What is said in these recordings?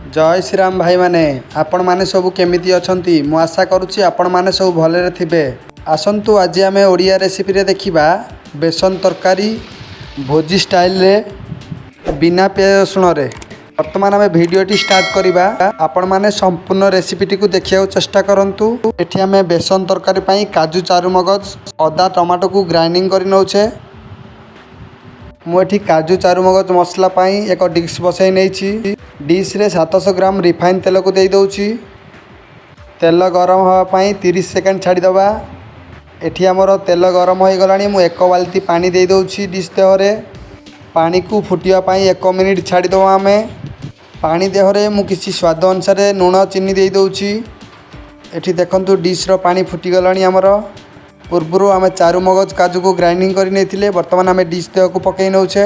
जय श्री राम भाई माने आपण माने सब केमिति अछंती मु आशा करूची आपण माने सब भलरे थिबे। आसंतु आज आमे ओडिया रेसिपी रे देखिबा बेसन तरकारी भोजी स्टाइल रे बिना प्याज रसुण रे। वर्तमान आमे वीडियोटी स्टार्ट करिबा। आपण माने संपूर्ण रेसिपीटी को देखिया चेष्टा करंतु। एठी आमे बेसन तरकारी पई काजू चारु मगज अदा टमाटो को ग्राइंडिंग करि नउछे। मुझे काजू चारु मगज मसला पाई एक डिश बसई नहीं। डिश रे 700 ग्राम रिफाइन तेल को दे दउची। तेल गरम होगापाई 30 सेकेंड छाड़ीदबा। एठी आमर तेल गरम हो गलानी। मु एक बाल्टी पानी दे दउची डिश देहरे। पानी को फुटिया पाई 1 मिनिट छाड़ीदबा। आमे पानी देहरे मु किसी स्वाद अनुसार लुण चीनी दे दउची। एठी देखंतु डिश रो पानी फुटी गलानी। आमर पूर्व आम चारु मगज काजू को ग्राइंडिंग कर बर्तमान आम डिश देह को पकई नौचे।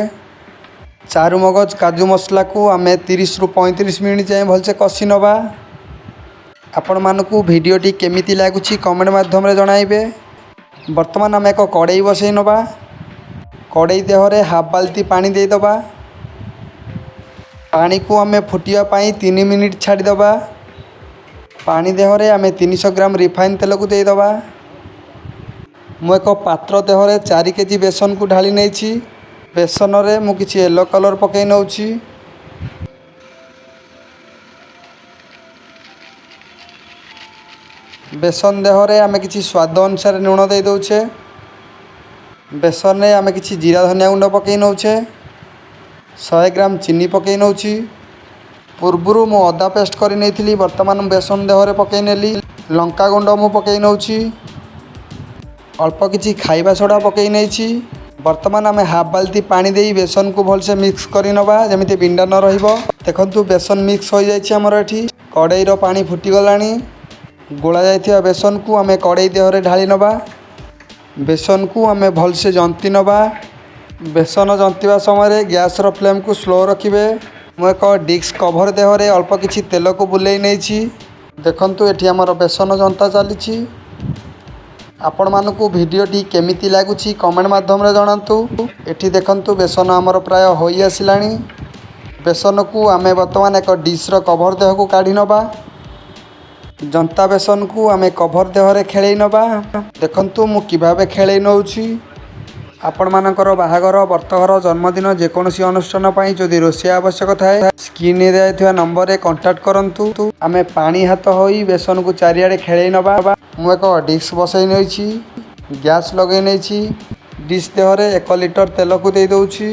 चारु मगज काजू मसला को आम 30 रु 35 मिनिट जाए भलसे कषि नवा। आपण मानकु वीडियोटी केमिति लागुछि कमेंट माध्यम रे जणाइबे। बर्तमान आम एक कड़ाई बसई नवा। कड़ाई देहरे हाफ बाल्टी पानी दे दबा। पानी को आम फुटिया पाई 3 मिनिट छाड़ी दबा। पानी देहरे आम 300 ग्राम रिफाइन तेल को दे दबा। मु एक पात्र देहरे 4 केजी बेसन को ढाली नहीं। बेसन रे मु किछि येलो कलर पकई नउछि। बेसन देहरे आमे किछि स्वाद अनुसार लुण दे दउछे। बेसन रे आमे किछि जीरा धनिया गुंड पकई नउछे। 100 ग्राम चीनी पकई नउछि। पूर्वरु मु अदा पेस्ट करि नैथिली। वर्तमान बेसन देहरे पकई नेली। लंका गुंड मु पकई नउछि। अल्प किछि खाइबा सोडा पकई नहीं। वर्तमान आम हाफ बाल्टी पानी दे बेसन को भलसे मिक्स करि नबा जेमिति बिंडा न रहिबो। देखंतु बेसन मिक्स हो जाइछि। हमर एठी कड़ाई रो पानी फुटी गलानी। गोला जाइथिया बेसन को आम कड़ाई देहरे ढाली नबा। बेसन को आम भलसे जंती नबा। बेसन जंतीबा समय गैस रो फ्लेम को स्लो रखिबे। मु एक डिस्क कवर देहरे अल्प किछि तेल को बुलेई नैछि। देखंतु एठी हमर बेसन जंता चलीछि। आपण मानकु वीडियोटी केमिति लागुछि कमेंट माध्यम रे जणांतु। एठी देखंतु बेसन हमर प्राय होई आसिलानी। बेसन को आमे वर्तमान एक डिश रो कवर देह को काढी नबा। जंता बेसन को आमे कवर देहरे खेळै नबा। देखंतु मु किभाबे खेळै नउछि। आपण मानकर बाहागर वर्तघर जन्मदिन जेकोसी अनुष्ठान पाई जदि रोषिया आवश्यक थाए स्क्रीन रे दिया नंबर रे कांटेक्ट करंतु। आमे पानी हाथ होई बेसन को चारियाडे खेळै नबा। मु एक डिश बसई नैछि। गैस लगै नैछि। डिश देहरे 1 लिटर तेल को दे दउछि।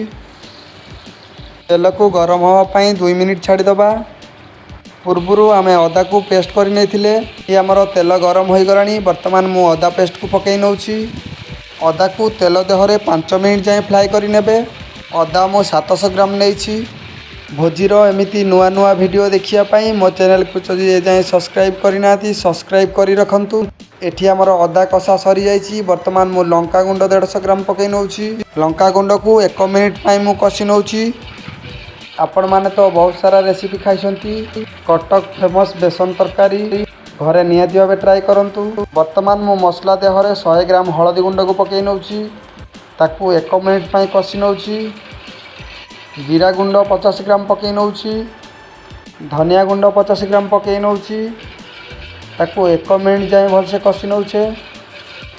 तेल को गरम होवा पाई 2 मिनिट छाड़ी दबा। पूर्वरु आमे अदा को पेस्ट करि नैथिले। ये हमर तेल गरम होई गलानी। वर्तमान मु अदा पेस्ट को पकई नउछि। अदा को तेल देहरे 5 मिनिट जाए फ्राई करि नेबे। अदा मु 700 ग्राम नैछि। भोजीर एमिति नुआ नुआ वीडियो देखिया पाई मो चैनल को जदि जाए सब्सक्राइब करिनाती सब्सक्राइब करि रखंतु। एठी हमर अदा कषा सरी जाइछि। वर्तमान मु लंका गुंड 150 ग्राम पकई नउछि। लंका गुंड को 1 मिनिट पाई मु कषि नउछि। आपण माने तो बहुत सारा रेसिपी खाइछंती। कटक फेमस बेसन तरकारी घरे निहाती भावे ट्राई करंतु। वर्तमान मु मसला देहरे 100 ग्राम हळदी गुंड को पकई नउछि। ताकू 1 मिनिट पाई कषि नउछि। जीरा गुंड 50 ग्राम पकई नउछि। धनिया गुंड 50 ग्राम पकई नउछि। ताकू 1 मिनिट जाए भलसे कषि नउछे।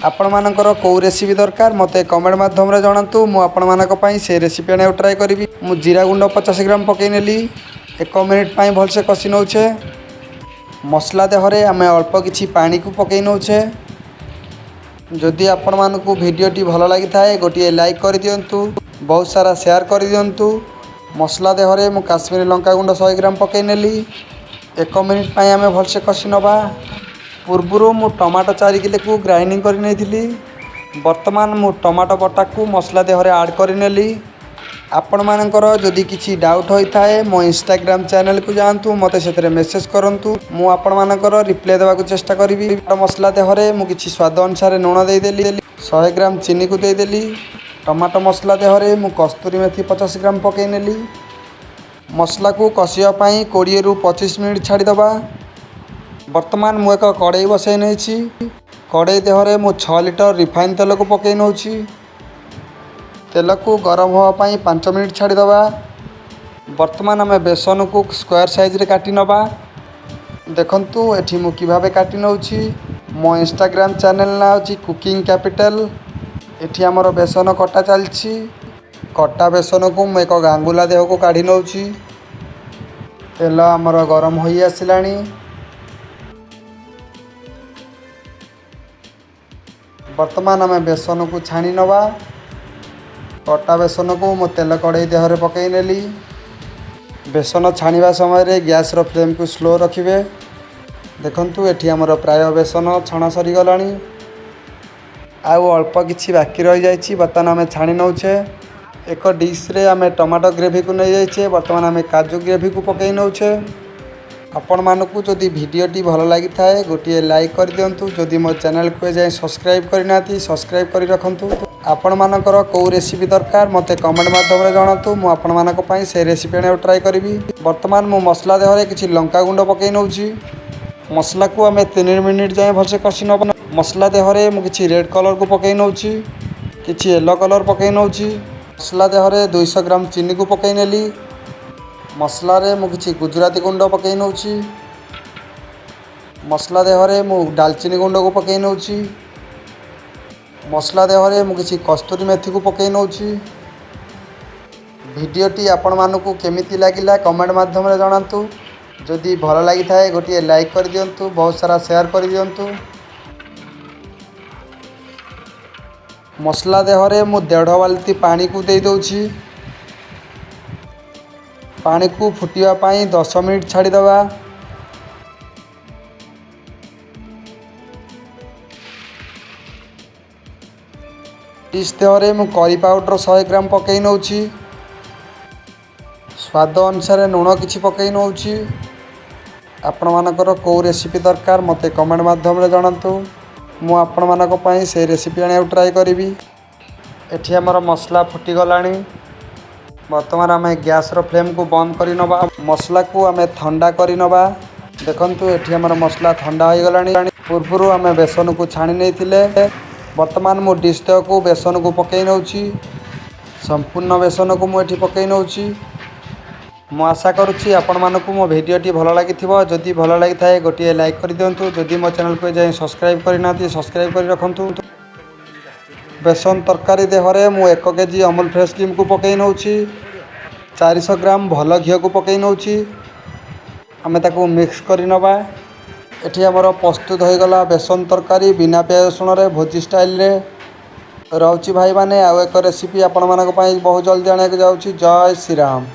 आपण मानकर को रेसिपी दरकार मते कमेंट माध्यम रे जणांतु। मु आपण मानक पई से रेसिपी आने ट्राई करिवि। मु जीरा गुंड 50 ग्राम पकई नेली। 1 मिनिट पाई भलसे कषि नउछे। मसला देहरे आमे अल्प किछि पानी को पकई नउछे। जदि आपण मानकु वीडियोटी भल लागि थाए गोटिए लाइक कर दियंतु। बहुत सारा शेयर कर दियंतु। मसला देहरे मु काश्मीरी लंका गुंड 100 ग्राम पकई नेली। 1 मिनिट पाई आमे भलसे कषि नबा। पूर्वरु मु टमाटो 4 किलो को ग्राइंडिंग कर नैथिली। वर्तमान मु टमाटो बटा को मसला देहरे ऐड कर नेली। आपण मानकर जदि किछि डाउट होई थाए मो इंस्टाग्राम चैनल को जानतु मते सेतरे मेसेज करंतु। मु आपण मानकर रिप्लाई देबा को चेष्टा करिवि। मसला देहरे मु किछि स्वाद अनुसार लुण दे देली। 100 ग्राम चीनी को दे देली। टमाटो मसला देहरे मु कस्तूरी मेथी 50 ग्राम पकई नेली। मसला को कषिया पाई 20 रु 25 मिनिट छाड़ी दबा। वर्तमान मु एक कड़ाई बसई नैछि। कड़ाई देहरे मु 6 लिटर रिफाइन तेल को पकई नउछि। तेल को गरम होवा पाई 5 मिनिट छाड़ी दबा। बर्तमान आम बेसन को स्क्वायर साइज रे काटी नबा। देखंतु एठी मु किभाबे काटी नउछि। मो इंस्टाग्राम चैनल ना अछि कुकिंग कैपिटल। एठी हमर बेसन कटा चलछि। कटा बेसन को मु एक गांगुला देह को काढी नउछि। तेल हमर गरम होई आसिलानी। वर्तमान आम बेसन को छाणी नवा। कटा बेसन को मु तेल कड़ाई देहरे पकई नेली। बेसन छाणीबा समय रे गैस रो फ्लेम को स्लो रखिबे। देखंतु एठी हमर प्राय बेसन छणा सरी गलानी। आउ अल्प किछि बाकी रहि जाइछि। वर्तमान आम छाणी नउछे। एक डिश रे आम टमाटो ग्रेवी को नै जाइछे। वर्तमान आम काजू ग्रेवी को पकई नउछे। आपण मानकु जदि वीडियोटी भल लागि थाए गोटे लाइक कर दियंतु। जदि मो चैनल को जाय सब्सक्राइब करिनाती सब्सक्राइब करि रखंतु। आपण मानकर को रेसिपी दरकार मते कमेंट माध्यम रे जणातु। मु आपण मानक पई से रेसिपी आने ट्राई करिवि। वर्तमान मु मसला देहरे किछि लंका गुंड पकई नउछि। मसला को आम 3 मिनिट जाए भलसे कषि नब। मसला देहरे मु किछि रेड कलर को पकई नउछि। किछि येलो कलर पकई नउछि। मसला देहरे 200 ग्राम चीनी को पकई नेली। मसला रे मु किछि गुजराती गुंड पकई नउछि। मसला देहरे मु दालचीनी गुंड को पकई नउछि। मसला देहरे मु किछि कस्तूरी मेथी को पकई नउछि। वीडियोटी आपण मानकु केमिति लागिला कमेंट माध्यम रे जणांतु। जदि भल लागि थाए गोटे लाइक कर दियंतु। बहुत सारा शेयर कर दियंतु। मसला देहरे मु 1.5 बाल्टी पानी को दे दउछि। पानी को फुटिया पाई 10 मिनिट छाड़ी दबा। इस देहरे मु करी पाउडर 100 ग्राम पकई नउछि। स्वाद अनुसार लूण किछि पकई नउछि। आपण मानकर को रेसिपी दरकार मते कमेंट माध्यम रे जणांतु। मु आपण मानक पई से रेसिपी आने ट्राई करिवि। एठी हमर मसला फुटी गलानी। वर्तमान आम गैस रो फ्लेम को बंद करि नबा। मसला को आम ठंडा करि नबा। देखंतु एठी हमर मसला ठंडा होई गलानी। पूर्वरु आम बेसन को छाणी नैथिले। वर्तमान मु डिश तक को बेसन को पकई नउछि। संपूर्ण बेसन को मु एठी पकई नउछि। मु आशा करुछि आपण मानकु मो भिडियोटी भल लागिथिबो। जदि भल लागि थाए गोटे लाइक कर दियंतु। जदि मो चैनल को जाय सब्सक्राइब करिनाती सब्सक्राइब करि रखंतु। बेसन तरकारी देहरे मु 1 केजी अमूल फ्रेश क्रीम को पकई नउछि। 400 ग्राम भल घी को पकई नउछि। आमे ताको मिक्स करि नबा। एठी हमर प्रस्तुत होई गला बेसन तरकारी बिना प्याज रसुण रे भोजी स्टाइल रे। रहउछि भाई माने आ एक रेसिपी आपण मानक पई बहुत जल्दी आने के जाउछि। जय श्री राम।